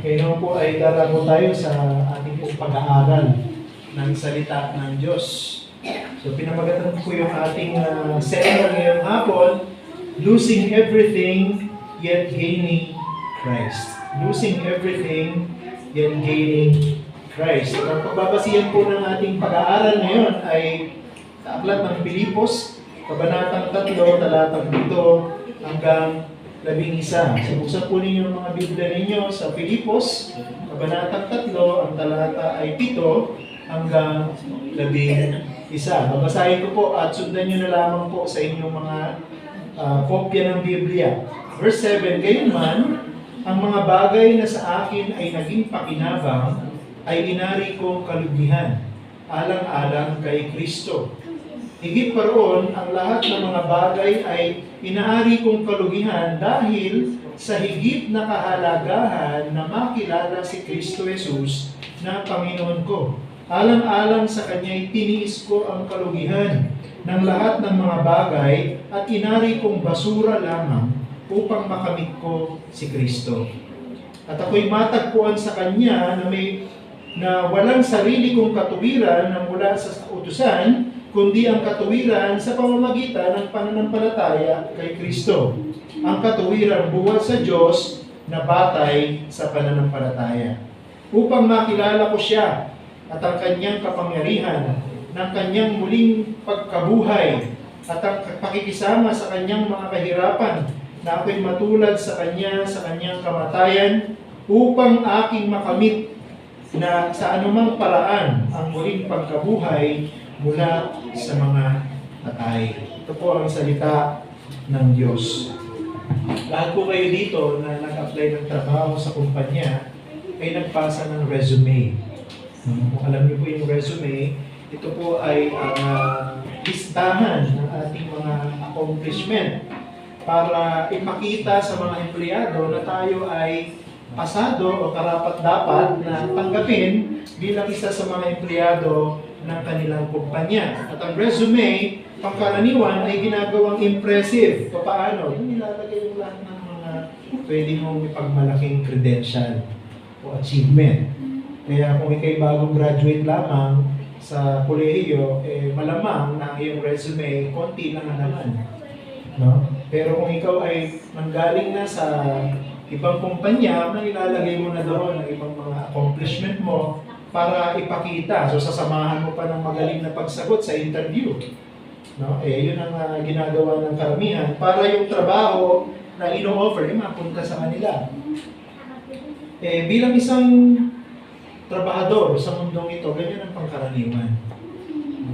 Ngayon po ay darako tayo sa ating pong pag-aaral ng salita ng Diyos. So pinamagatan ko yung ating sermon ngayong hapon, Losing Everything Yet Gaining Christ. Losing Everything Yet Gaining Christ. Ang pagbabasihan po ng ating pag-aaral ngayon ay sa aklat ng Pilipos, Kabanatang 3, talatang 7 hanggang 11. Buksan po ninyo ang mga Biblia ninyo sa Pilipos, Kabanatang 3, ang talata ay 7 hanggang 11. Babasahin ko po at sundan nyo na lamang po sa inyong mga kopya ng Biblia. Verse 7, Gayunman, ang mga bagay na sa akin ay naging pakinabang ay inari kong kalugihan, alang-alang kay Kristo. Higit pa roon, ang lahat ng mga bagay ay inaari kong kalugihan dahil sa higit na kahalagahan na makilala si Kristo Jesus na Panginoon ko. Alang-alang sa Kanya'y tiniis ko ang kalugihan ng lahat ng mga bagay at inari kong basura lamang upang makamit ko si Kristo. At ako'y matagpuan sa Kanya na walang sarili kong katuwiran na mula sa utusan, kundi ang katuwiran sa pamamagitan ng pananampalataya kay Kristo. Ang katuwiran buhat sa Diyos na batay sa pananampalataya. Upang makilala ko siya at ang kanyang kapangyarihan, ng kanyang muling pagkabuhay at ang pakikisama sa kanyang mga kahirapan, na ako'y matulad sa kanyang kamatayan, upang aking makamit na sa anumang paraan ang muling pagkabuhay mula sa mga patay. Ito po ang salita ng Diyos. Lahat po kayo dito na nag-apply ng trabaho sa kumpanya ay nagpasa ng resume. Kung alam niyo po yung resume, ito po ay ang listahan ng ating mga accomplishment para ipakita sa mga empleyado na tayo ay pasado o karapat-dapat na tanggapin bilang isa sa mga empleyado ng kanilang kumpanya. At ang resume, pangkaraniwan ay ginagawang impressive. Paano? Doon nilalagay yung lahat ng mga pwede mong ipagmalaking credential o achievement. Kaya kung ikay bagong graduate lamang sa kolehiyo, malamang na yung resume, konti lang naman. No? Pero kung ikaw ay nanggaling na sa ibang kumpanya, ilalagay mo na doon ang ibang mga accomplishment mo para ipakita. So sasamahan mo pa ng magaling na pagsagot sa interview. No? Yun ang ginagawa ng karamihan para yung trabaho na ino-offer, mapunta sa kanila. Bilang isang trabahador sa mundong ito, ganyan ang pangkaraniwan.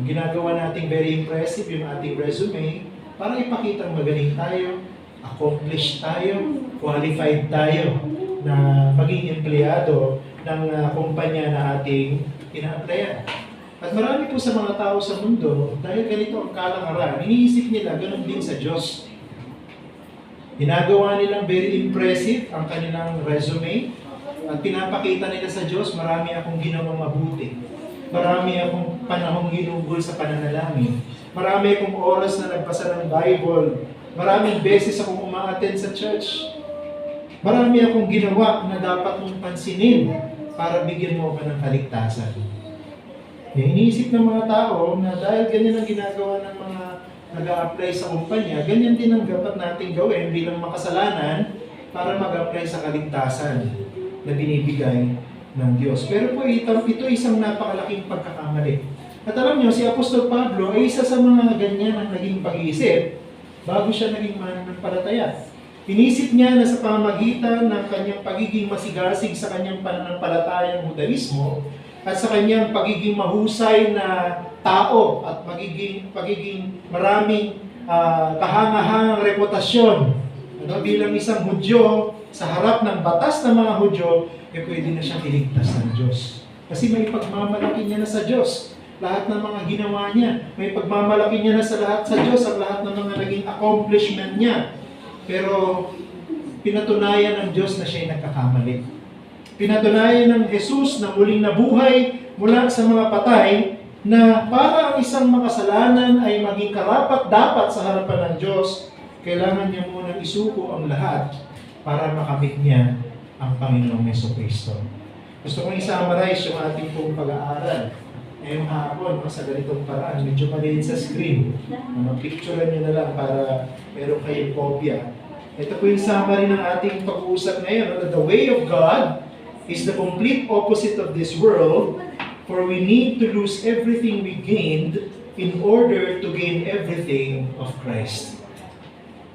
Ginagawa nating very impressive yung ating resume para ipakita magaling tayo, accomplished tayo, qualified tayo na maging empleyado ng kumpanya na ating ina-applyan. At marami po sa mga tao sa mundo, dahil ganito ang kalakaran, iniisip nila ganun din sa Diyos. Ginagawa nilang very impressive ang kanilang resume at pinapakita nila sa Diyos, marami akong ginawang mabuti. Marami akong panahong ginugol sa pananalangin. Marami akong oras na nagbasa ng Bible. Maraming beses akong uma-attend sa church. Marami akong ginawa na dapat mong pansinin para bigyan mo ka ng kaligtasan. Iniisip ng mga tao na dahil ganyan ang ginagawa ng mga nag-a-apply sa kumpanya, ganyan din ang dapat nating gawin bilang makasalanan para mag-apply sa kaligtasan na binibigay ng Diyos. Pero po ito isang napakalaking pagkakamali. At alam niyo, si Apostol Pablo ay isa sa mga ganyan ang naging pag-iisip bago siya naging mananampalataya. Inisip niya na sa pamamagitan ng kanyang pagiging masigasig sa kanyang pananampalatayang Judaismo at sa kanyang pagiging mahusay na tao at pagiging maraming kahangahangang reputasyon bilang isang Hudyo sa harap ng batas ng mga Hudyo, pwede na siyang iligtas ng Diyos. Kasi may pagmamalaki niya na sa Diyos. Lahat ng mga ginawa niya, may pagmamalaki niya na sa lahat sa Diyos ang lahat ng mga naging accomplishment niya. Pero pinatunayan ng Diyos na siya'y nagkakamali. Pinatunayan ng Jesus na muling nabuhay mula sa mga patay na para ang isang makasalanan ay maging karapat-dapat sa harapan ng Diyos, kailangan niya munang isuko ang lahat para makamit niya ang Panginoong Jesucristo. Gusto kong i-summarize yung ating pong pag-aaral ngayong hapon sa ganitong paraan. Medyo maliit sa screen. Picturean nyo na lang para meron kayong kopya. Ito po yung summary ng ating pag-uusap ngayon. The way of God is the complete opposite of this world, for we need to lose everything we gained in order to gain everything of Christ.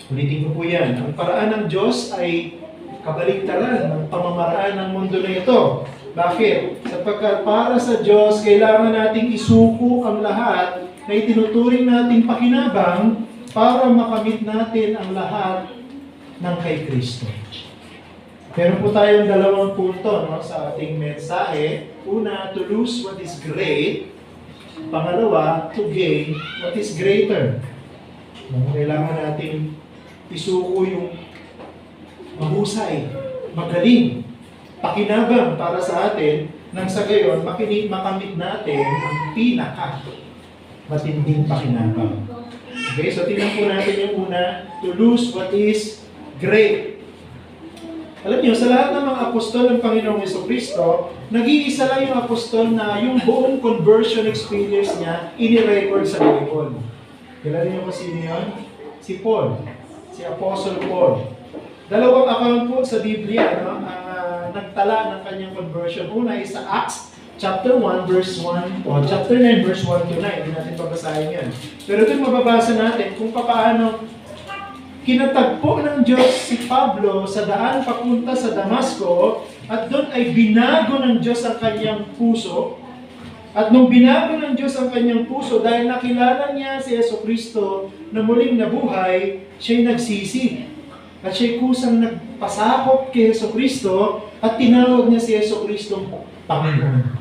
Ulitin ko po yan. Ang paraan ng Diyos ay kabaligtaran ng pamamaraan ng mundo na ito. Bakit? Sapagkat para sa Diyos, kailangan nating isuko ang lahat na itinuturing nating pakinabang para makamit natin ang lahat ng kay Kristo. Meron po tayong dalawang punto sa ating mensahe. Una, to lose what is great. Pangalawa, to gain what is greater. Kailangan nating isuko yung mahusay, magaling, pakinabang para sa atin, nang sa gayon, makamit natin ang matinding pakinabang. Okay, so tingnan po natin yung una, to lose what is great. Alam niyo, sa lahat ng mga apostol ng Panginoong Jesucristo, nag-iisa lang yung apostol na yung buong conversion experience niya, ini-record sa Bible. Kilala niyo ba sino yun? Si Paul. Si Apostle Paul. Dalawang account po sa Biblia ang nagtala ng kanyang conversion. Una is sa Acts chapter 1 verse 1 o chapter 9 verse 1 to 9. Hindi natin babasahin yan. Pero doon mababasa natin kung paano kinatagpo ng Diyos si Pablo sa daan papunta sa Damasco at doon ay binago ng Diyos ang kanyang puso. At nung binago ng Diyos ang kanyang puso dahil nakilala niya si Jesucristo na muling nabuhay, siya'y nagsisi. At siya'y kusang nagpasakop kay Jesucristo at tinawag niya si Jesucristo Panginoon.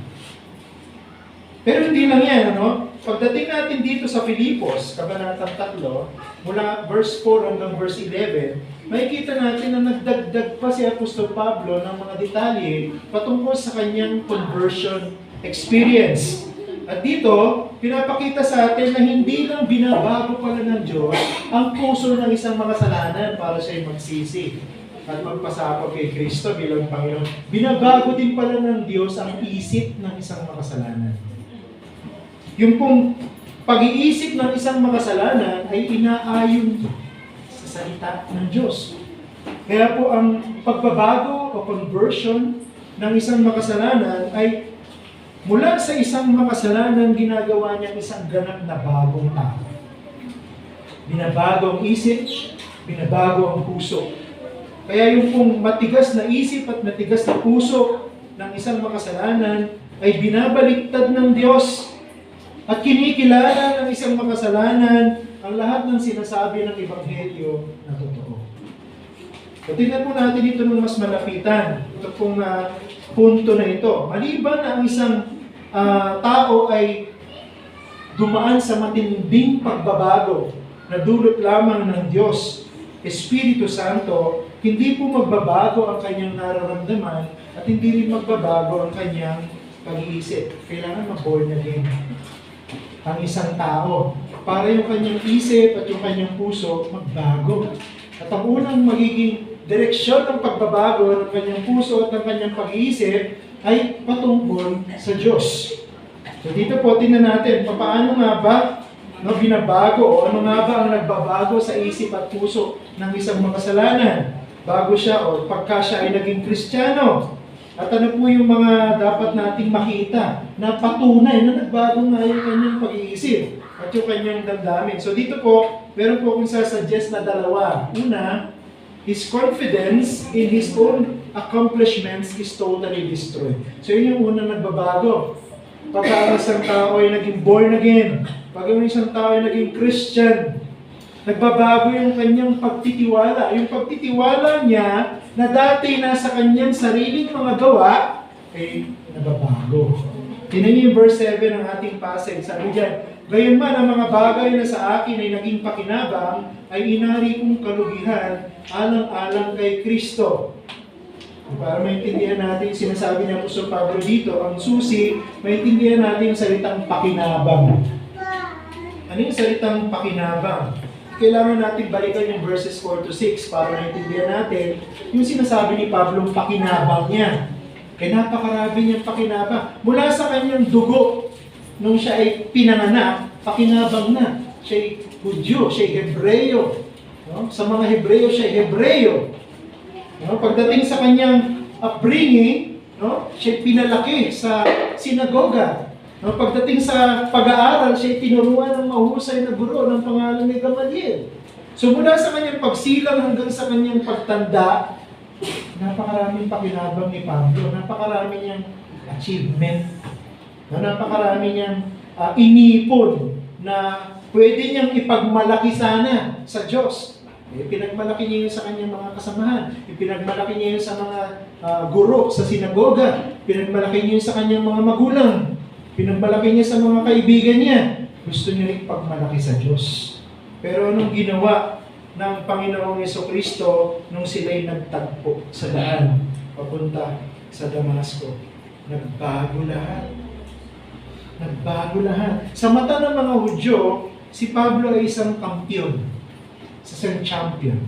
Pero hindi lang yan, ano? Pagdating natin dito sa Filipos, Kabanatang 3, mula verse 4 hanggang verse 11, makikita natin na nagdagdag pa si Apostol Pablo ng mga detalye patungkol sa kanyang conversion experience. At dito, pinapakita sa atin na hindi lang binabago pala ng Diyos ang puso ng isang makasalanan para siya'y magsisi at magpasakop kay Kristo bilang Panginoon. Binabago din pala ng Diyos ang isip ng isang makasalanan. Yung pong pag-iisip ng isang makasalanan ay inaayon sa salita ng Diyos. Kaya po ang pagbabago o conversion ng isang makasalanan ay mula sa isang makasalanan, ginagawa niya isang ganap na bagong tao. Binabago ang isip, binabago ang puso. Kaya yung pong matigas na isip at matigas na puso ng isang makasalanan ay binabaliktad ng Diyos at kinikilala ng isang makasalanan ang lahat ng sinasabi ng Ebanghelyo na totoo. So, tingnan po natin ito ng mas malapitan. Ito pong punto na ito. Maliban na ang isang tao ay dumaan sa matinding pagbabago na dulot lamang ng Diyos, Espiritu Santo, hindi po magbabago ang kanyang nararamdaman at hindi rin magbabago ang kanyang pag-iisip. Kailangan mag-born again ang isang tao para yung kanyang isip at yung kanyang puso magbago. At ang unang magiging direksyon ng pagbabago ng kanyang puso at ng kanyang pag-iisip ay patungkol sa Diyos. So dito po, tingnan natin, paano nga ba binabago o ano nga ba ang nagbabago sa isip at puso ng isang makasalanan bago siya o pagka siya ay naging Kristiyano. At ano po yung mga dapat nating makita na patunay na nagbago nga yung kanyang pag-iisip at yung kanyang damdamin. So dito po, meron po akong sasuggest na dalawa. Una, his confidence in his own accomplishments is totally destroyed. So yun yung unang nagbabago. Pag ang isang tao ay naging born again, pag ang isang tao ay naging Christian, nagbabago yung kanyang pagtitiwala. Yung pagtitiwala niya na dati nasa kanyang sariling mga gawa, ay nababago. Tingnan niyo yung verse 7 ng ating passage. Sabi diyan, gayunman ang mga bagay na sa akin ay naging pakinabang, ay inari kong kalugihan alang-alang kay Kristo. Para maintindihan natin, sinasabi niya po sa Pablo dito, ang susi, maintindihan natin yung salitang pakinabang. Ano yung salitang pakinabang? kailangan natin balikan yung verses 4 to 6 para maintindihan natin yung sinasabi ni Pablo, pakinabang niya. Napakarami niyang pakinabang. Mula sa kanyang dugo, nung siya ay pinanganak, pakinabang na. Siya'y Hudyo, siya'y Hebreyo. No? Sa mga Hebreyo, siya'y Hebreyo. No? Pagdating sa kanyang upbringing, no? Siya'y pinalaki sa sinagoga. No? Pagdating sa pag-aaral, siya'y tinuruan ng mahusay na guro ng pangalan ni Gamaliel. So mula sa kanyang pagsilang hanggang sa kanyang pagtanda, napakaraming pakinabang ni Pablo, napakarami niyang achievement, napakarami niyang inipon na pwede niyang ipagmalaki sana sa Diyos. Pinagmalaki niya yun sa kanyang mga kasamahan, pinagmalaki niya yun sa mga guro sa sinagoga, pinagmalaki niya yun sa kanyang mga magulang, pinagmalaki niya sa mga kaibigan niya. Gusto niya rin pagmalaki sa Diyos. Pero anong ginawa ng Panginoong Jesucristo nung sila'y nagtagpo sa daan papunta sa Damasco? Nagbago lahat. Nagbago lahat. Sa mata ng mga Hudyo, si Pablo ay isang kampiyon, isang champion.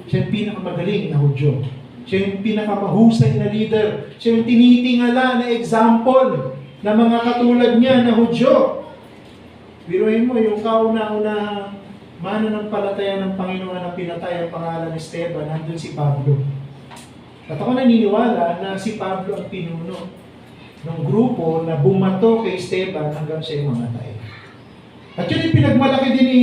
Siya yung pinakamagaling na Hudyo. Siya yung pinakamahusay na leader. Siya yung tinitingala na example ng mga katulad niya na Hudyo. Biruin mo, yung kauna-una mananampalataya ng Panginoon na pinatay ang pangalan ni Esteban, nandun si Pablo. At ako naniniwala na si Pablo ang pinuno ng grupo na bumato kay Esteban hanggang siya mamatay. At yun yung pinagmalaki din ni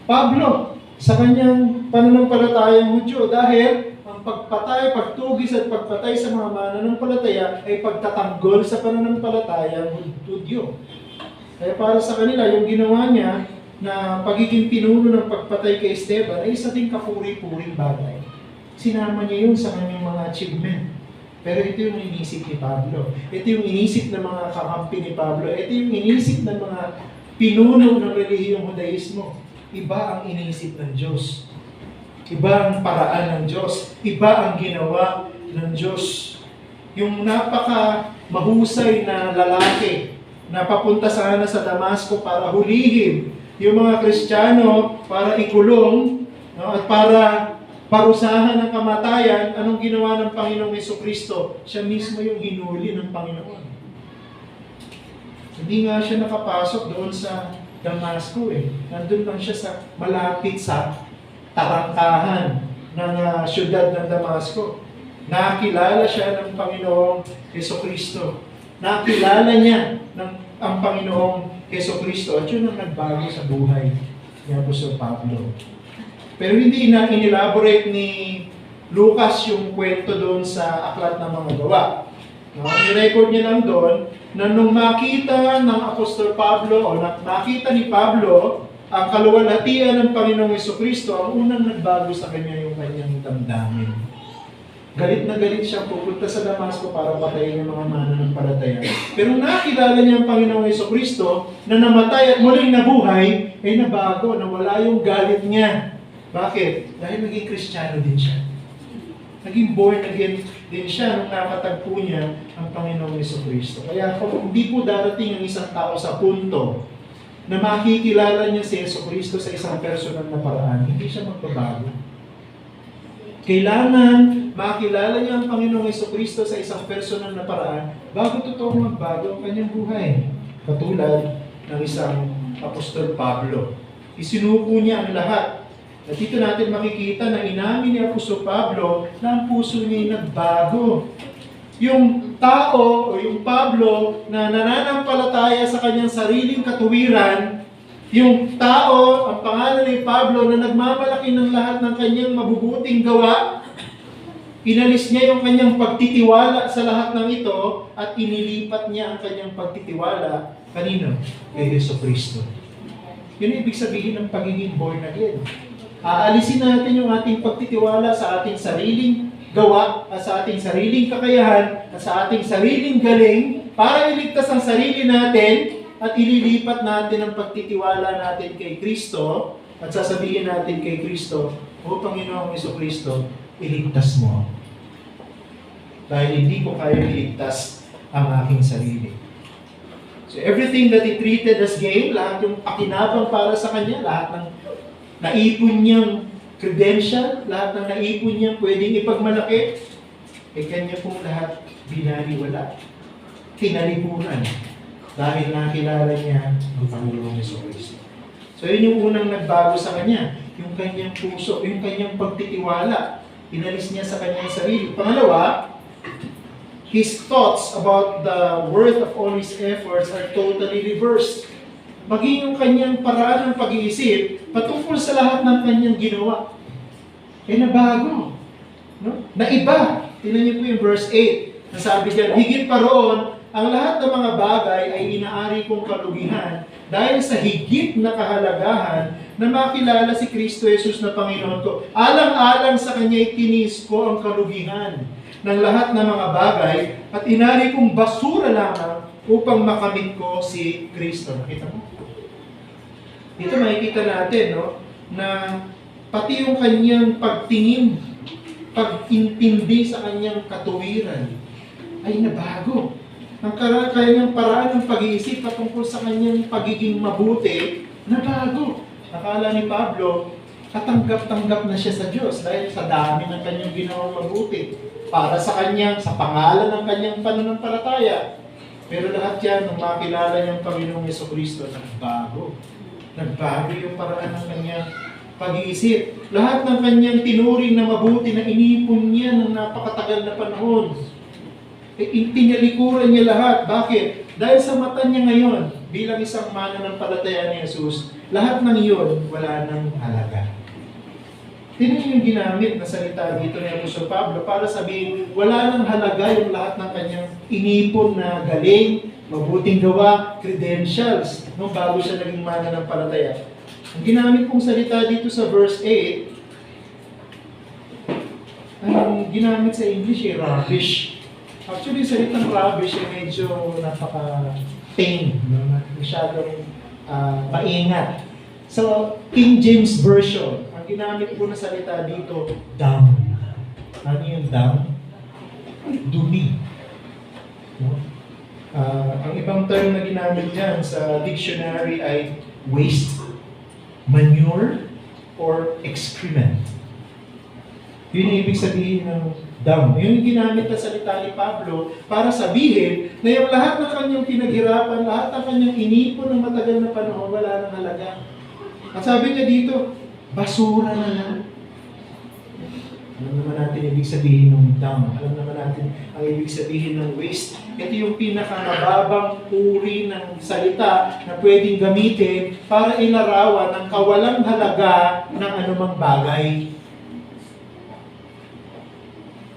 Pablo sa kanyang pananampalatayang Hudyo dahil ang pagpatay, pagtugis at pagpatay sa mga mananampalataya ay pagtatanggol sa pananampalatayang Hudyo. Kaya para sa kanila, yung ginawa niya na pagiging pinuno ng pagpatay kay Esteban ay isa ding kapuri-puring bagay. Sinama niya yun sa kanyang mga achievement. Pero ito yung inisip ni Pablo. Ito yung inisip ng mga kakampi ni Pablo. Ito yung inisip ng mga pinuno ng relihiyong Judaismo. Iba ang inisip ng Diyos. Iba ang paraan ng Diyos. Iba ang ginawa ng Diyos. Yung napaka mahusay na lalaki na papunta sana sa Damasco para hulihin yung mga Kristiyano para ikulong, no, at para parusahan ng kamatayan. Anong ginawa ng Panginoong Jesucristo? Siya mismo yung hinuli ng Panginoon. Hindi nga siya nakapasok doon sa Damasco Nandun lang siya sa malapit sa tarangkahan ng syudad ng Damasco. Nakilala siya ng Panginoong Jesucristo. Nakilala niya ang Panginoong Jesucristo at yun ang nagbago sa buhay ni Apostol Pablo. Pero hindi na inelaborate ni Lucas yung kwento doon sa Aklat ng Mga Gawa. No? I-record niya lang doon na nung makita ng Apostol Pablo o nakita ni Pablo ang kaluwalhatian ng Panginoong Jesucristo, ang unang nagbago sa kanya yung kanyang damdamin. Galit na galit siya pupunta sa Damasco para patayin yung mga mananampalataya. Pero nakilala niya ang Panginoong Jesucristo na namatay at muling nabuhay, ay nabago, nawala yung galit niya. Bakit? Dahil naging Kristiyano din siya. Naging born again din siya nung nakatagpo niya ang Panginoong Jesucristo. Kaya kung hindi po darating ang isang tao sa punto na makikilala niya si Jesucristo sa isang personal na paraan, hindi siya magbabago. Kailangan makilala niya ang Panginoong Jesucristo sa isang personal na paraan bago totoong magbago ang kanyang buhay. Katulad ng isang Apostol Pablo. Isinuko niya ang lahat. At dito natin makikita na inamin ni Apostol Pablo na ang puso niya nagbago. Yung tao o yung Pablo na nananampalataya sa kanyang sariling katuwiran, yung tao, ang pangalan ni Pablo na nagmamalaki ng lahat ng kanyang mabubuting gawa, inalis niya yung kanyang pagtitiwala sa lahat ng ito at inilipat niya ang kanyang pagtitiwala kanino? Kay Jesucristo. Yun ibig sabihin ng pagiging born again. Aalisin natin yung ating pagtitiwala sa ating sariling gawa at sa ating sariling kakayahan at sa ating sariling galing para iligtas ang sarili natin at ililipat natin ang pagtitiwala natin kay Kristo at sasabihin natin kay Kristo, O Panginoong Jesucristo, iligtas mo. Dahil hindi ko kaya iligtas ang aking sarili. So everything that he treated as gain, lahat yung pakinabang para sa kanya, lahat ng naipon niyang credential, lahat ng naipon niyang pwedeng ipagmalaki, kanya pong lahat binaliwala, tinalipunan, dahil nakilala niya ang Panginoong Jesucristo. So yun yung unang nagbago sa kanya, yung kanyang puso, yung kanyang pagtitiwala. Inalis niya sa kanyang sarili. Pangalawa, his thoughts about the worth of all his efforts are totally reversed. Maging yung kanyang paraan ng pag-iisip patungkol sa lahat ng kanyang ginawa. Nabago. No? Naiba. Tingnan niyo po yung verse 8. Nasabi diyan, higit pa roon, ang lahat ng mga bagay ay inaari kong kalugihan dahil sa higit na kahalagahan na makilala si Kristo Jesus na Panginoon ko. Alang-alang sa Kanya itinis ko ang kalugihan ng lahat ng mga bagay at inari kong basura lamang upang makamit ko si Kristo. Nakita mo? Dito makikita natin, no, na pati yung kanyang pagtingin, pag-intindi sa kanyang katuwiran ay nabago. Ang kanyang paraan ng pag-iisip patungkol sa kanyang pagiging mabuti, nabago. Akala ni Pablo, katanggap-tanggap na siya sa Diyos dahil sa dami ng kanyang ginawang mabuti. Para sa kanyang, sa pangalan ng kanyang pananampalataya. Pero lahat yan, nung makilala niyang Panginoong Jesucristo, nagbago. Nagbago yung paraan ng kanyang pag-iisip. Lahat ng kanyang tinuring na mabuti na inipon niya ng napakatagal na panahon. Tinalikuran niya lahat. Bakit? Dahil sa mata niya ngayon, bilang isang mananampalataya ni Jesus, lahat ng iyon, wala nang halaga. Tingnan yung ginamit na salita dito ni Apostol Pablo para sabihin, wala nang halaga yung lahat ng kanyang inipon na galing, mabuting gawa, credentials, no, bago siya naging mananampalataya. Ang ginamit pong salita dito sa verse 8, ang ginamit sa English ay rubbish. Actually, salitang rubbish ay medyo napaka-tame, no? Masyadong maingat. So, King James Version, ang ginamit po na salita dito, dung. Ano yung dung? Dumi. No? Ang ibang term na ginamit dyan sa dictionary ay waste, manure, or excrement. Yun yung ibig sabihin ng dung. Yun yung ginamit na salita ni Pablo para sabihin na yung lahat ng kanyang pinaghirapan, lahat ng kanyang inipon ng matagal na panahon, wala nang halaga. At sabi niya dito, basura na lang. Alam naman natin ibig sabihin ng dung. Alam naman natin ang ibig sabihin ng waste. Ito yung pinakamababang uri ng salita na pwedeng gamitin para ilarawan ng kawalang halaga ng anumang bagay.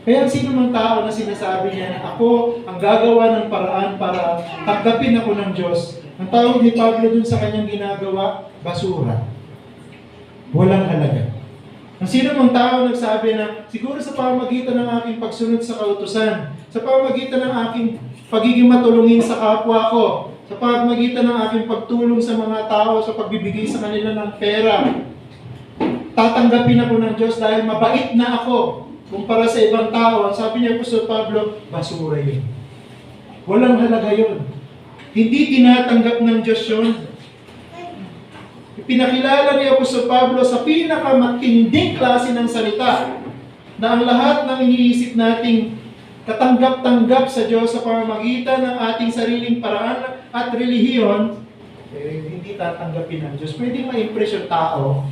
Kaya sino mang tao na sinasabi niya na ako ang gagawa ng paraan para tanggapin ako ng Diyos, ang tawag ni Pablo dun sa kanyang ginagawa, basura. Walang halaga. Ang sino mang tao nagsabi na siguro sa pamamagitan ng aking pagsunod sa kautusan, sa pamamagitan ng aking pagiging matulungin sa kapwa ko, sa pamamagitan ng aking pagtulong sa mga tao, sa pagbibigay sa kanila ng pera, tatanggapin ako ng Diyos dahil mabait na ako. Kumpara sa ibang tao, sabi niya po sa Pablo, basura yun. Walang halaga yun. Hindi tinatanggap ng Diyos yun. Pinakilala ni Apostol Pablo sa pinakamatinding klase ng salita na ang lahat ng iniisip nating katanggap-tanggap sa Diyos sa pamamagitan ng ating sariling paraan at relihiyon, hindi tatanggapin ng Diyos. Pwede ma-impress yung tao.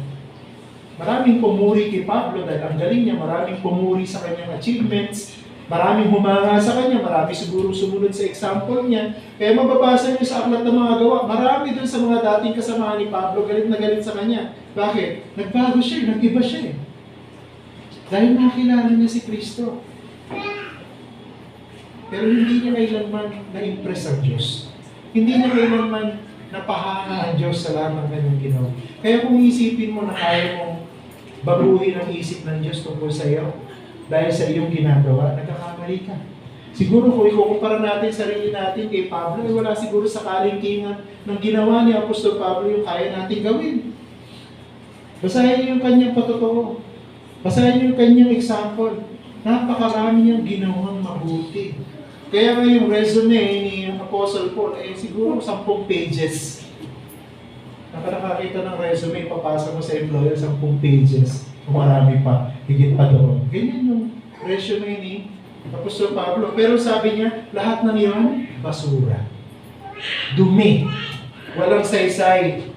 Maraming pumuri kay Pablo dahil ang galing niya, maraming pumuri sa kanyang achievements, maraming humanga sa kanya, marami siguro sumunod sa example niya. Kaya mababasa niyo sa aklat ng mga gawa, marami dun sa mga dating kasamahan ni Pablo, galit na galit sa kanya. Bakit? Nagbago siya, nag-iba siya. Dahil nakilala niya si Kristo. Pero hindi niya kailanman na-impress ang Diyos. Hindi niya kailanman napahanga ang Diyos sa lahat ng kanyang ginawa. Kaya kung isipin mo na kaya mong baguhin ang isip ng Diyos tungkol sa iyo, dahil sa iyong ginagawa, nagkakamali ka. Siguro kung ikukumpara natin sarili natin kay Pablo, wala siguro sa kalingkingan ng ginawa ni Apostol Pablo yung kaya natin gawin. Basahin niyo yung kanyang patotoo. Basahin niyo yung kanyang example. Napakarami niyang ginawang mabuti. Kaya nga yung resume ni Apostle Paul, siguro 10 pages. Nakakakita ng resume, papasa mo sa employer 10 pages, o marami pa, higit pa doon. Ganyan yung resume ni Apostol Pablo. Pero sabi niya, lahat ng iyon, basura. Dumi. Walang saysay.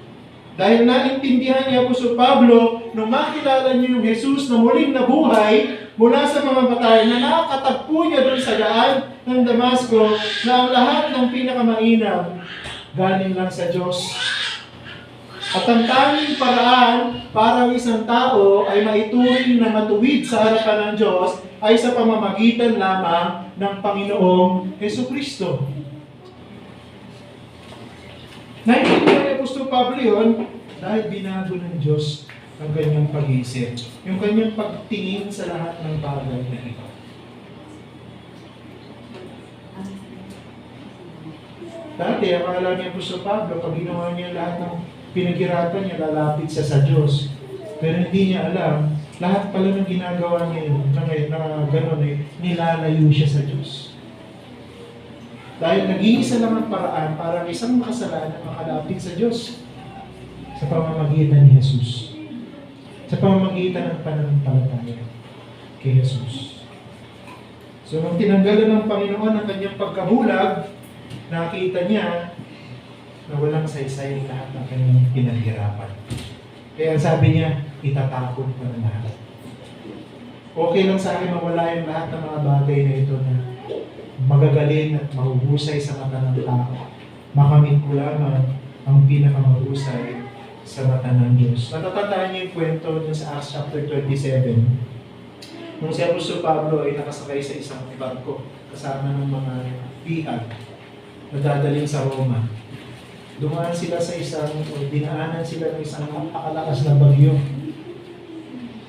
Dahil naintindihan ni Apostol Pablo, nung makilala niya yung Jesus na muling nabuhay, mula sa mga patay na nakakatagpo niya doon sa daan ng Damasco, na ang lahat ng pinakamainam, galing lang sa Diyos. At ang tanging paraan para ang isang tao ay maituring na matuwid sa harapan ng Diyos ay sa pamamagitan lamang ng Panginoong Hesukristo. Naintindihan ni Apostol Pablo yun dahil binago ng Diyos ang kanyang pag-iisip, yung kanyang pagtingin sa lahat ng bagay na ito. Dati, akala niya Apostol Pablo, pag ginawa niya lahat ng pinaghirapan niya, lalapit siya sa Diyos. Pero hindi niya alam, lahat pala ng ginagawa niya yun, na gano'n nilalayo siya sa Diyos. Dahil nag-iisa lang ang paraan para ang isang makasalanan makalapit sa Diyos sa pamamagitan ni Jesus. Sa pamamagitan ng pananampalataya kay Jesus. So, nung tinanggalan ng Panginoon ang kanyang pagkabulag, nakita niya na walang saysay lahat ng kanyang pinaghirapan. Kaya sabi niya, itatapon ko na lahat. Okay lang sa akin mawala yung lahat ng mga bagay na ito na magagaling at mahuhusay sa mata ng tao. Makamit ko lamang ang pinakamahusay sa mata ng Diyos. Natatandaan niyo yung kwento dun sa Acts chapter 27. Nung si Apostol Pablo ay nakasakay sa isang barko kasama ng mga pihag na dadaling sa Roma. Dumaan sila sa dinaanan sila ng isang napakalakas na bagyo.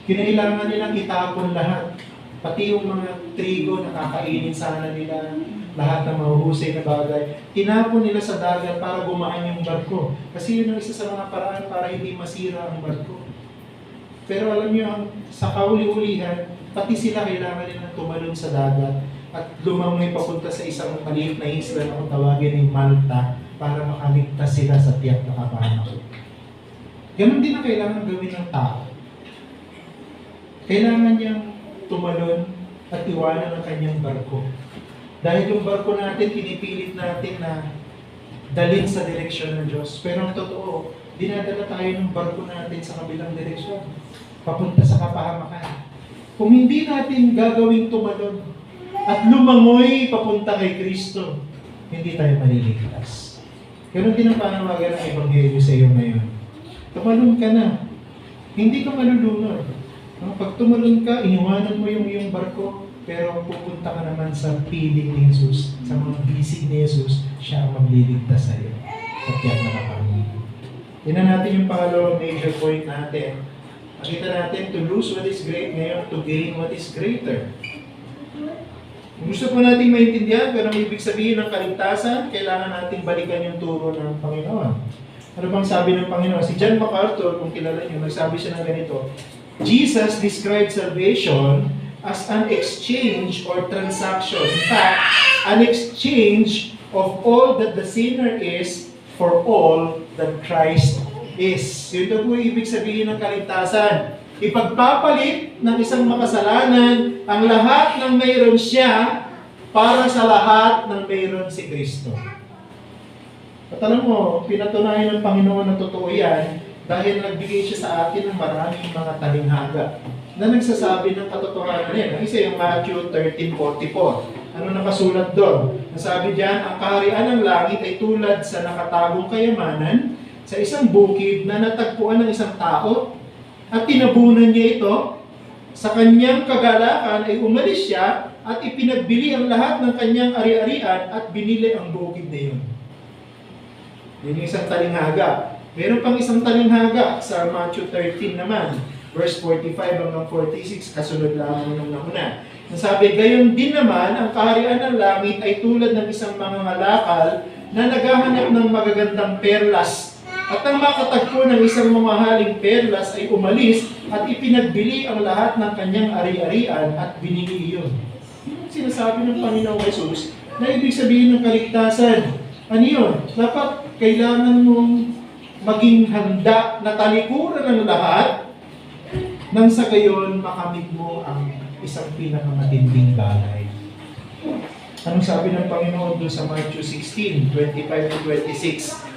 Kinailangan nilang itapon lahat. Pati yung mga trigo na kakainin sana nila, lahat ng mahuhusay na bagay. Tinapon nila sa dagat para gumaan yung barko. Kasi yun ang isa sa mga paraan para hindi masira ang barko. Pero alam niyo, sa kauli-ulihan, pati sila kailangan nilang tumalon sa dagat at lumangoy papunta sa isang maliit na isla na kung tawagin ng Malta para makaligtas sila sa tiyak na kapahamak. Ganon din ang kailangan gawin ng tao. Kailangan niyang tumalon at iwanan ang kanyang barko. Dahil yung barko natin, pinipilit natin na dalhin sa direksyon ng Diyos. Pero ang totoo, dinadala tayo ng barko natin sa kabilang direksyon, papunta sa kapahamakan. Kung hindi natin gagawing tumalon at lumangoy papunta kay Kristo, hindi tayo maliligtas. Ganon din ang panawagan ng Ebanghelyo sa iyo ngayon. Tumalon ka na. Hindi ka malulunod. Pag tumalon ka, iniwanan mo yung iyong barko, pero pupunta ka naman sa piling ni Jesus, sa mga bisig ni Jesus, siya ang magliligtas sa iyo. Sa tiyak na kapangin. Tingnan natin yung pangalawang major point natin. Nakita natin, to lose what is great, ngayon to gain what is greater. Gusto po natin maintindihan, pero ang ibig sabihin ng kaligtasan, kailangan natin balikan yung turo ng Panginoon. Ano bang sabi ng Panginoon? Si John MacArthur, kung kilala niyo, nagsabi siya ng ganito, Jesus described salvation as an exchange or transaction. In fact, an exchange of all that the sinner is for all that Christ is. Ito po ibig sabihin ng kaligtasan. Ipagpapalit ng isang makasalanan ang lahat ng mayroon siya para sa lahat ng mayroon si Kristo. At alam mo, pinatunayan ng Panginoon na totoo yan dahil nagbigay siya sa atin ng maraming mga talinghaga na nagsasabi ng katotohanan yan. Ang isa yung Matthew 13:44. Ano nakasulat doon? Nasabi diyan, ang kaharian ng langit ay tulad sa nakatagong kayamanan sa isang bukid na natagpuan ng isang tao at tinabunan niya ito. Sa kanyang kagalakan ay umalis siya at ipinagbili ang lahat ng kanyang ari-arian at binili ang bukid na yun. Yun yung isang talinghaga. Meron pang isang talinghaga sa Matthew 13 naman, verse 45 hanggang 46, kasunod lamang ng nauna. Nasabi, gayon din naman, ang kaharian ng langit ay tulad ng isang mangangalakal na naghahanap ng magagandang perlas. At ang makatagpo ng isang mamahaling perlas ay umalis at ipinagbili ang lahat ng kanyang ari-arian at binili iyon. Sinasabi ng Panginoong Jesus na ibig sabihin ng kaligtasan. Ano yun? Dapat kailangan mong maging handa na talikuran ng lahat, nang sa gayon makamit mo ang isang pinakamatinding bagay. Anong sabi ng Panginoon doon sa Matthew 16, 25-26?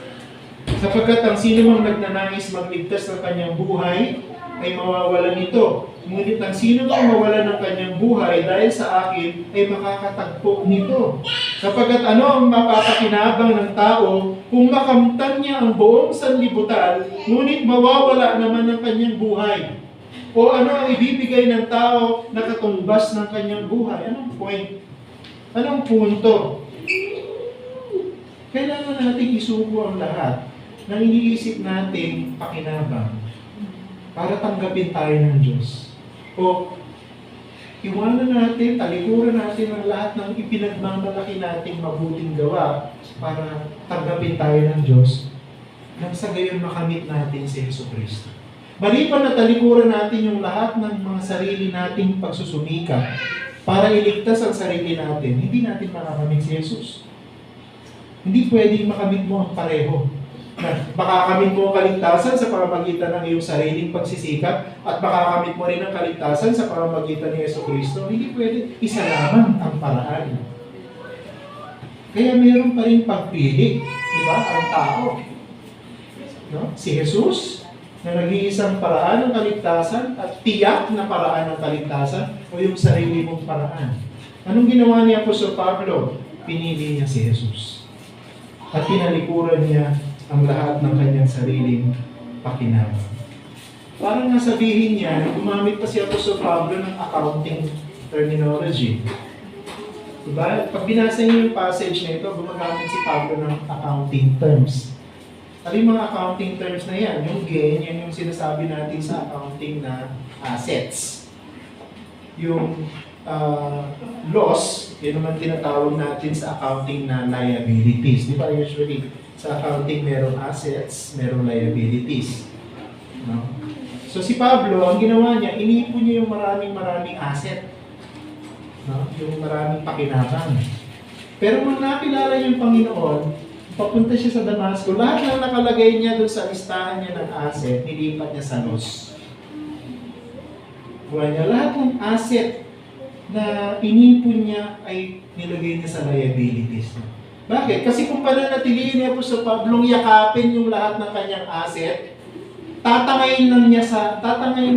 Sapagkat ang sino mang nagnanais magligtas ng kanyang buhay, ay mawawalan nito. Ngunit ang sino mang mawalan ng kanyang buhay dahil sa akin, ay makakatagpo nito. Sapagkat ano ang mapapakinabang ng tao kung makamtan niya ang buong sanlibutan, ngunit mawawala naman ang kanyang buhay? O ano ang ibibigay ng tao na katumbas ng kanyang buhay? Anong point? Anong punto? Kailangan natin isuko ang lahat ng iniisip nating pakinabang para tanggapin tayo ng Diyos. O iwanan natin, talikuran natin ang lahat ng ipinagmamalaki nating mabuting gawa para tanggapin tayo ng Diyos nang sa gayon makamit natin si Jesucristo. Maliban na talikuran natin yung lahat ng mga sarili nating pagsusumika para iligtas ang sarili natin, hindi natin makakamit si Jesus. Hindi pwedeng makamit mo ang pareho. Makakamit mo ang kaligtasan sa pamamagitan ng iyong sariling pagsisikap at makakamit mo rin ang kaligtasan sa pamamagitan ni Jesucristo. Hindi pwede, isa lamang ang paraan. Kaya mayroon pa rin pagpili, di ba, ang tao. No? Si Jesus, na nag-iisang paraan ng kaligtasan at tiyak na paraan ng kaligtasan o yung sarili mong paraan. Anong ginawa ni Apostol Pablo? Pinili niya si Jesus. At tinalikuran niya ang lahat ng kanyang sariling pakinabang. Parang nasabihin niya, gumamit pa si Apostol Pablo ng accounting terminology. Diba? Pag binasa niyo yung passage na ito, gumagamit si Pablo ng accounting terms. Ano yung mga accounting terms na yan? Yung gain, yan yung sinasabi natin sa accounting na assets. Yung loss, yun naman tinatawag natin sa accounting na liabilities. Di ba usually, sa accounting merong assets, merong liabilities. No? So si Pablo, ang ginawa niya, inipon niya yung maraming asset. No? Yung maraming pakinabang. Pero nung nakilala niya yung Panginoon, papunta siya sa Damasco, lahat ng nakalagay niya doon sa listahan niya ng asset, nilipat niya sa loss. Buwan niya, lahat ng asset na inipon niya ay nilagay niya sa liabilities. Bakit? Kasi kung pananatilihin niya po sa Pablong yakapin yung lahat ng kanyang asset, tatangayin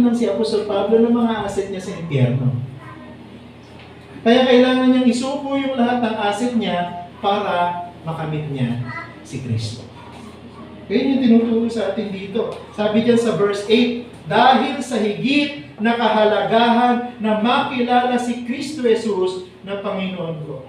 lang si Apostol Pablo ng mga asset niya sa impyerno. Kaya kailangan niyang isuko yung lahat ng asset niya para makamit niya si Kristo. Kaya yung tinuturo sa atin dito. Sabi diyan sa verse 8, dahil sa higit na kahalagahan na makilala si Kristo Jesus na Panginoon ko.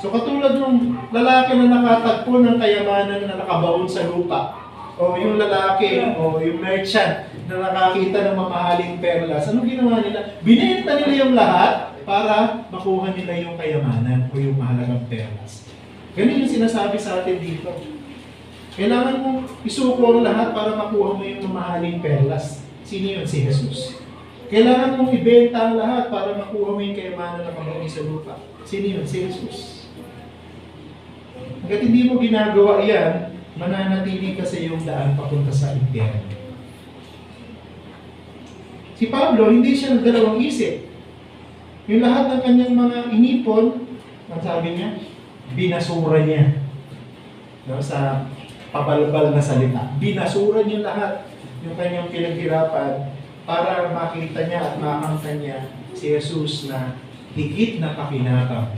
So katulad ng lalaki na nakatagpo ng kayamanan na nakabaon sa lupa, o yung lalaki o yung merchant na nakakita ng mamahaling perlas, anong ginawa nila? Binenta nila yung lahat para makuha nila yung kayamanan o yung mahalagang perlas. Ganun yung sinasabi sa atin dito. Kailangan mong isuko ang lahat para makuha mo yung mamahaling perlas. Sino yun? Si Jesus. Kailangan mong ibenta ang lahat para makuha mo yung kayamanan na kabaon sa lupa. Sino yun? Si Jesus. Hanggat hindi mo ginagawa yan, mananatili ka sa iyong daan papunta sa impyerno. Si Pablo, hindi siya nagdalawang isip. Yung lahat ng kanyang mga inipon, ang sabi niya, binasura niya. No, sa pabalbal na salita. Binasura niya lahat yung kanyang pinaghirapan para makita niya at makamtan niya si Jesus na higit na pakinabang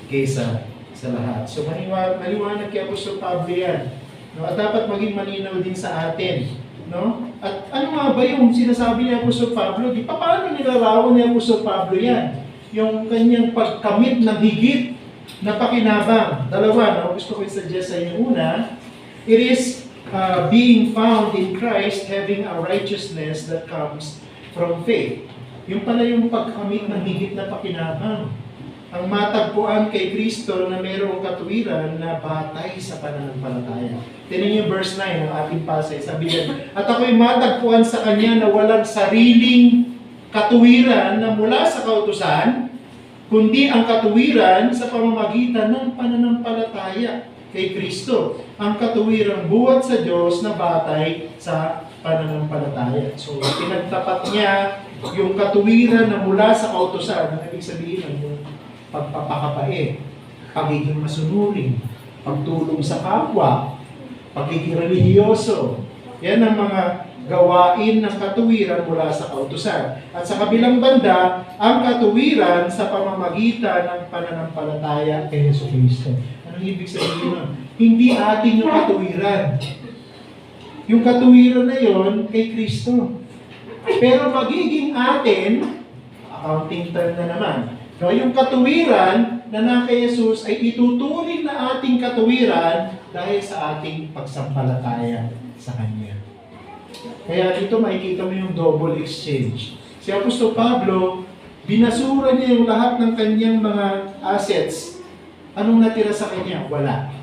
kaysa sa lahat. So maliwanag kay Apostol Pablo yan. No? At dapat maging malinaw din sa atin. No? At ano nga ba yung sinasabi ni Apostol Pablo? Di pa paano nilarawan ni Apostol Pablo yan? Yung kanyang pagkamit ng higit na pakinabang. Dalawa, no? Gusto ko i-suggest sa inyo. Una, it is being found in Christ, having a righteousness that comes from faith. Yung pala yung pagkamit ng higit na pakinabang. Ang matagpuan kay Kristo na mayroong katuwiran na batay sa pananampalataya. Tingnan niyo verse 9 ng ating passage. Sabi niya, at ako'y matagpuan sa Kanya na walang sariling katuwiran na mula sa kautusan, kundi ang katuwiran sa pamamagitan ng pananampalataya. kay Kristo. Ang katuwirang buhat sa Diyos na batay sa pananampalataya. So, pinagtapat niya yung katuwiran na mula sa kautusan. Ang ibig sabihin, yung pagpapakapae, pagiging masunurin, pagtulong sa kapwa, pagiging relihiyoso. Yan ang mga gawain ng katuwiran mula sa kautusan. At sa kabilang banda, ang katuwiran sa pamamagitan ng pananampalataya kay Jesucristo. Anong ibig sabihin nun? Hindi atin yung katuwiran. Yung katuwiran na yon kay Kristo. Pero magiging atin, accounting term na naman, no, yung katuwiran na kay Jesus ay ituturing na ating katuwiran dahil sa ating pagsampalataya sa Kanya. Kaya dito makikita mo yung double exchange. Si Apostol Pablo, binasura niya yung lahat ng kanyang mga assets. Anong natira sa kanya? Wala.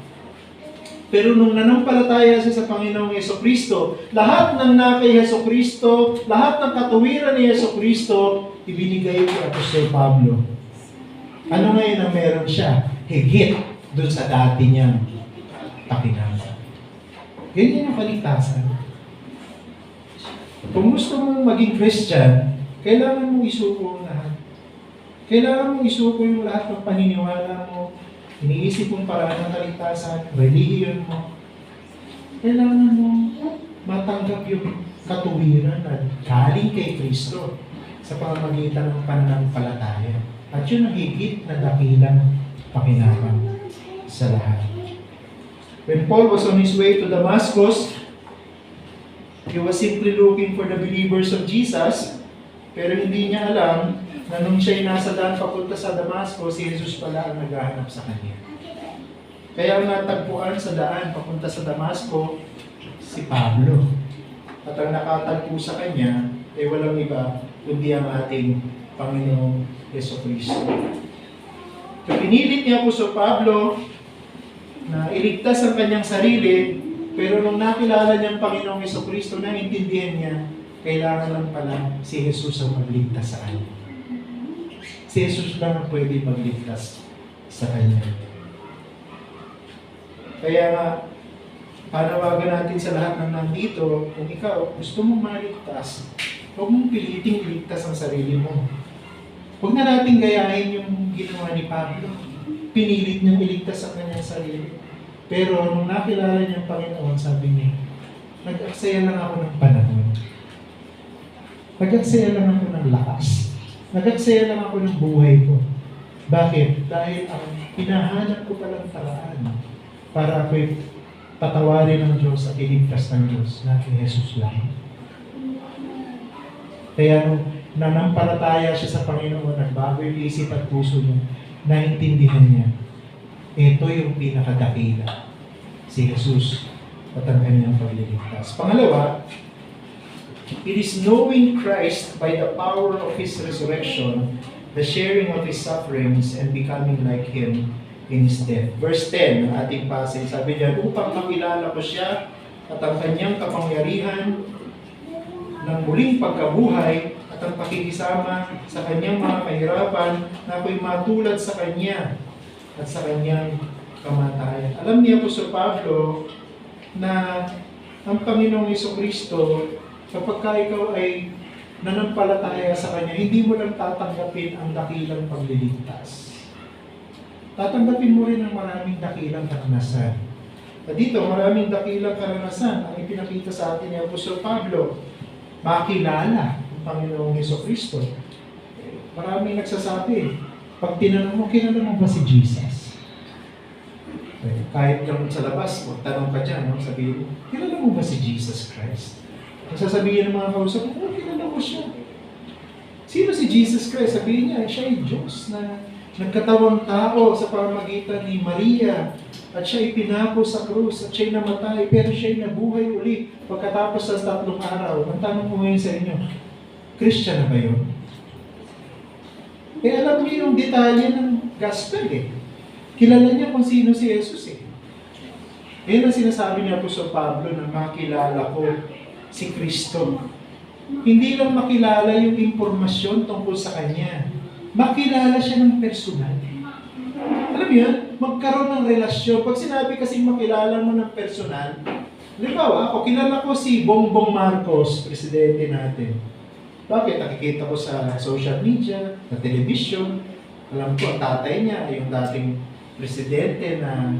Pero nung nanampalataya siya sa Panginoong Jesucristo, lahat ng kay Jesucristo, lahat ng katuwiran ni Jesucristo, ibinigay kay Apostol Pablo. Ano ngayon ang meron siya? Higit dun sa dati niyang pakinasa. Ganyan yung kaligtasan. Kung gusto mong maging Christian, kailangan mong isuko ang lahat. Kailangan mong isuko yung lahat ng paniniwala mo, iniisip mong paraan ng kaligtasan, relihiyon mo. Kailangan mong matanggap yung katuwiran na galing kay Kristo sa pamamagitan ng pananampalataya. At yun ang higit na dakilang pakinabang sa lahat. When Paul was on his way to Damascus, he was simply looking for the believers of Jesus, pero hindi niya alam na nung siya'y nasa daan papunta sa Damascus, si Jesus pala ang naghahanap sa kanya. Kaya ang natagpuan sa daan papunta sa Damasco, si Pablo. At ang nakatagpo sa kanya, ay walang iba, kundi ang ating Panginoong Jesucristo. So, pinilit niya po sa Pablo na iligtas ang kanyang sarili, pero nung nakilala niya ang Panginoong Jesucristo, naintindihan niya, kailangan lang pala si Jesus ang magligtas sa kanya. Si Jesus lang ang pwede magligtas sa kanya. Kaya nga, panawagan natin sa lahat ng nandito, kung ikaw gusto mong maligtas, huwag mong piliting iligtas ang sarili mo. Huwag na natin gayahin yung ginawa ni Pablo. Pinilit niyang iligtas ang kanyang sarili. Pero nung nakilala niya ang Panginoon, sabi niya, nag-aksaya lang ako ng panahon. Nag-aksaya lang ako ng lakas. Nag-aksaya lang ako ng buhay ko. Bakit? Dahil ang hinahanap ko palang paraan para ako'y patawarin ng Diyos at iligtas ng Diyos na kay Jesus lang. Kaya nung nanampalataya siya sa Panginoon, nagbago yung isip at puso niya, naintindihan niya, ito yung pinakadakila, si Jesus at ang kanyang pagliligtas. Pangalawa, it is knowing Christ by the power of His resurrection, the sharing of His sufferings, and becoming like Him in His death. Verse 10 ng ating passage, sabi niya, upang makilala ko siya at ang kanyang kapangyarihan ng muling pagkabuhay at ang pakikisama sa kanyang mga kahirapan na ako'y matulad sa kanya at sa kanyang kamatayan. Alam niya po sa Pablo na ang Panginoong Jesucristo, kapag ka ikaw ay nanampalataya sa Kanya, hindi mo lang tatanggapin ang dakilang pagliligtas. Tatanggapin mo rin ang maraming dakilang karanasan. At dito, maraming dakilang karanasan ang ipinakita sa atin ni Apostol Pablo. Makilala ang Panginoong Jesucristo. Maraming nagsasabi, pag tinanong mo, kilala mo ba si Jesus? Kahit lang sa labas, tanong ka dyan, no? Sabihin mo, kilala mo ba si Jesus Christ? Sasabihin ng mga kausap, kilala mo siya. Sino si Jesus Christ? Sabihin niya, siya ay Diyos na nagkatawang tao sa pamamagitan ni Maria at siya ipinako sa krus at siya'y namatay pero siya'y nabuhay uli pagkatapos sa 3 araw. Ang tanong ko ngayon sa inyo, Christian na ba yun? Alam niyo yung detalye ng gospel eh. Kilala niya kung sino si Jesus eh. Yan ang sinasabi niya po sa Pablo na makilala ko si Kristo. Hindi lang makilala yung impormasyon tungkol sa Kanya. Makilala siya ng personal. Alam mo yan, magkaroon ng relasyon. Pag sinabi kasing makilala mo ng personal, halimbawa ako, kilala ko si Bongbong Marcos, presidente natin. Bakit? Nakikita ko sa social media, sa television. Alam ko, ang tatay niya, yung dating presidente na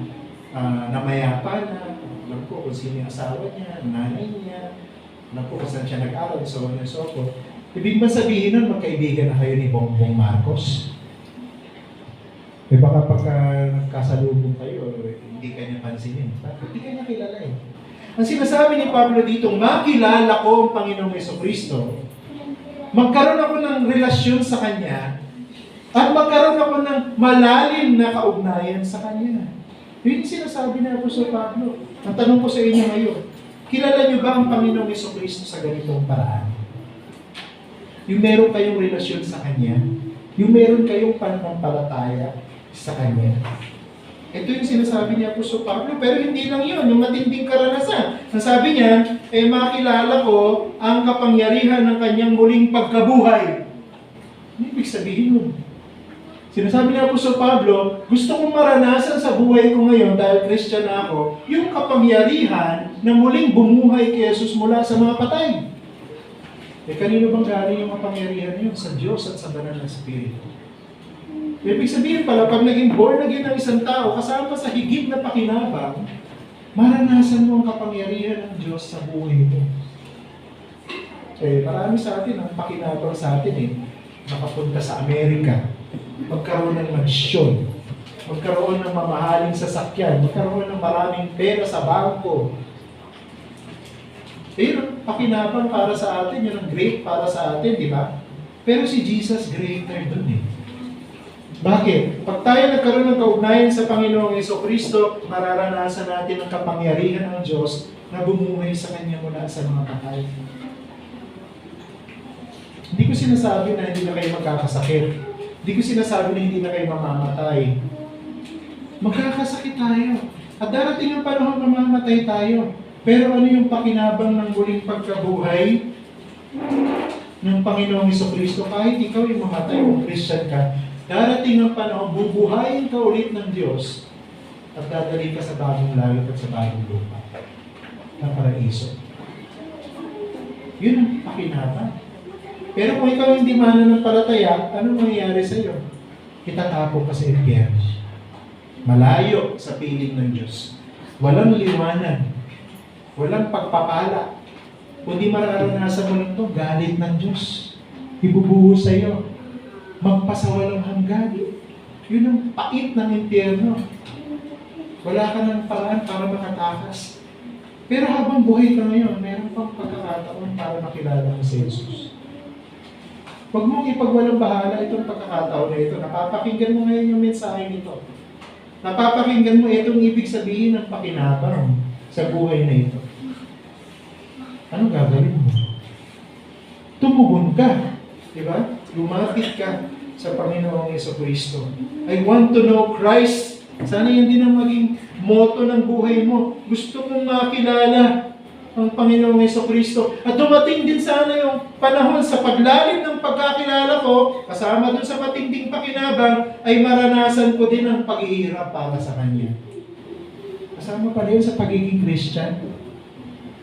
namayapa na. Alam ko kung sino yung asawa niya, ang nanay niya. Alam ko kung saan siya nag-aral, so on and so forth. Ibig ba sabihin nun, magkaibigan na kayo ni Bongbong Marcos? Eh baka pagka nagkasalubong kayo, hindi ka niya pansinin. Bakit? Hindi ka niya kilala eh. Ang sinasabi ni Pablo dito, makilala ko ang Panginoong Jesucristo. Magkaroon ako ng relasyon sa Kanya at magkaroon ako ng malalim na kaugnayan sa Kanya. Yun yung sinasabi ni Apostol Pablo. Ang tanong ko sa inyo ngayon, kilala niyo ba ang Panginoong Jesucristo sa ganitong paraan? Yung meron kayong relasyon sa Kanya, yung meron kayong pananampalataya sa Kanya. Ito yung sinasabi niya Apostol Pablo, pero hindi lang yun, yung matinding karanasan. Ang sabi niya, makilala ko ang kapangyarihan ng Kanyang muling pagkabuhay. Ano ibig sabihin nun? Sinasabi niya Apostol Pablo, gusto kong maranasan sa buhay ko ngayon dahil Christian na ako, yung kapangyarihan na muling bumuhay kay Jesus mula sa mga patay. Kanino bang galing yung kapangyarihan yun? Sa Diyos at sa banal na Espiritu. Ibig sabihin pala, pag naging born again ng isang tao, kasama sa higit na pakinabang, maranasan mo ang kapangyarihan ng Diyos sa buhay mo. Marami sa atin ang pakinabang sa atin makapunta sa Amerika, magkaroon ng mansyon, magkaroon ng mamahaling sasakyan, magkaroon ng maraming pera sa bangko. Yun, pakinabang para sa atin, yun ang great para sa atin, di ba? Pero si Jesus greater dun Bakit? Pag tayo nagkaroon ng kaugnayan sa Panginoong Jesucristo, mararanasan natin ang kapangyarihan ng Diyos na bumuhay sa Kanya mula sa mga patay. Hindi ko sinasabi na hindi na kayo magkakasakit. Hindi ko sinasabi na hindi na kayo mamamatay. Magkakasakit tayo. At darating ang panahon na mamamatay tayo. Pero ano yung pakinabang ng muling pagkabuhay ng Panginoong Jesucristo? Kahit ikaw yung mamatay o Christian ka, darating ang panahon, bubuhayin ka ulit ng Diyos at dadali ka sa bagong langit at sa bagong lupa ng paraiso. Yun ang pakinabang. Pero kung ikaw hindi mananampalataya, anong mangyayari sa iyo? Itatapon ka sa impyerno. Malayo sa piling ng Diyos. Walang liwanag. Walang pagpapala. Kundi mararanasan mo lang ito, galit ng Diyos. Ibubuhos sa iyo. Magpasawalang hanggan. Yun ang pait ng impyerno. Wala ka ng paraan para makatakas. Pero habang buhay ka ngayon, meron pang pagkakataon para makilala mo si Jesus. Huwag mong ipagwalang bahala itong pagkakataon na ito. Napapakinggan mo ngayon yung mensahe nito. Napapakinggan mo itong ibig sabihin ng pakinabang sa buhay na ito. Anong gagawin mo? Tumugon ka. Diba? Lumapit ka sa Panginoong Jesucristo. I want to know Christ. Sana yan din ang maging motto ng buhay mo. Gusto mong makilala ang Panginoong Jesucristo. At dumating din sana yung panahon sa paglalim ng pagkakilala ko, kasama dun sa matinding pakinabang, ay maranasan ko din ang paghihirap para sa Kanya. Kasama pa rin sa pagiging Christian.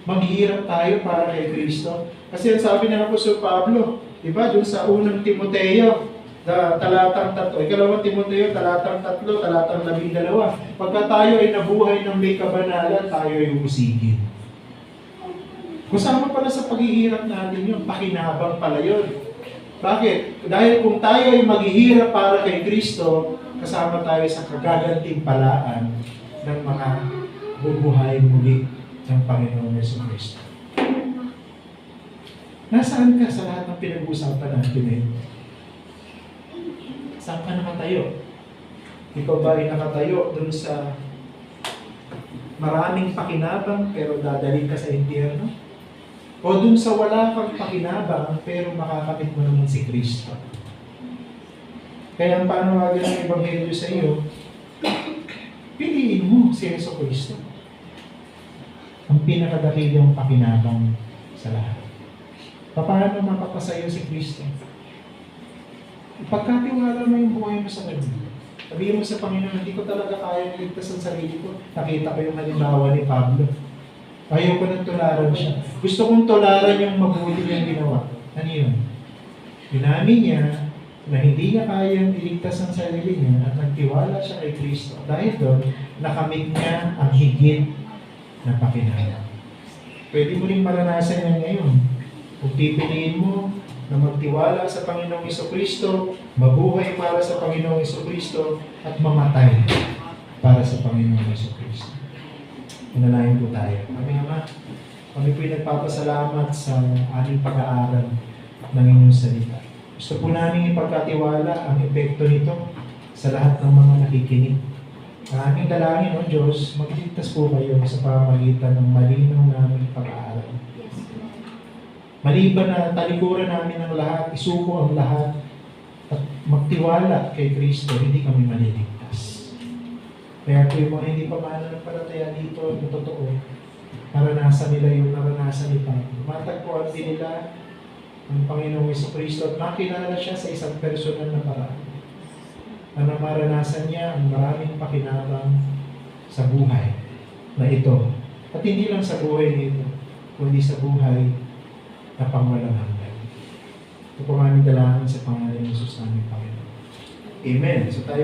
Maghihirap tayo para kay Kristo. Kasi ang sabi ng Apostol Pablo, diba, dun sa unang Timoteo, talatang 3, ikalawang Timoteo, talatang 3, talatang 12. Pagka tayo ay nabuhay ng may kabanalan, tayo ay usigin. Kasama pala sa paghihirap natin yun, pakinabang pala yun. Bakit? Dahil kung tayo ay maghihirap para kay Kristo, kasama tayo sa kagagantimpalaan ng mga bubuhay muli ng Panginoong Jesucristo. Nasaan ka sa lahat ng pinag-uusapan natin eh? Saan ka nakatayo? Ikaw ba ay nakatayo dun sa maraming pakinabang pero dadali ka sa impyerno? O dun sa wala kang pakinabang pero makakamit mo naman si Kristo? Kaya ang panawagan ng Ebanghelyo sa iyo, piliin mo si Jesucristo. Ang pinakadakilang pakinabang sa lahat. Paano mapapasayo si Kristo? Ipagkatiwala mo yung buhay mo sa Kanya. Sabihin mo sa Panginoon, hindi ko talaga kaya iligtas ang sarili ko. Nakita ko yung halimbawa ni Pablo. Ayaw ko nang tularan siya. Gusto kong tularan yung mabuti niyang ginawa. Ano yun? Inamin niya na hindi niya kayang iligtas ang sarili niya at nagtiwala siya kay Kristo. Dahil doon, nakamit niya ang higit na pakinabang. Pwede mo rin maranasan yan ngayon. Kung pipiliin mo na magtiwala sa Panginoong Jesucristo, mabuhay para sa Panginoong Jesucristo, at mamatay para sa Panginoong Jesucristo. Manalangin po tayo. Aming Ama, kami po'y nagpapasalamat sa aming pag-aaral ng inyong salita. Gusto po namin ipagkatiwala ang epekto nito sa lahat ng mga nakikinig. Ang aming dalangin, O Diyos, magligtas po kayo sa pamamagitan ng malinaw naming pag-aaral. Maliban na talikuran namin ang lahat, isuko ang lahat, at magtiwala kay Kristo, hindi kami maliligtas. Kaya po yung mga hindi pa mananampalataya dito, yung totoo, naranasan nila yung naranasan ni Pablo. Matagpuan din nila ang Panginoong Jesucristo at makilala siya sa isang personal na paraan. Na maranasan niya ang maraming pakinabang sa buhay na ito. At hindi lang sa buhay nito, kundi sa buhay na pangwalang hanggan. Ito po aming dalangin sa pangalan ng Jesus namin, Panginoon. Amen. So tayo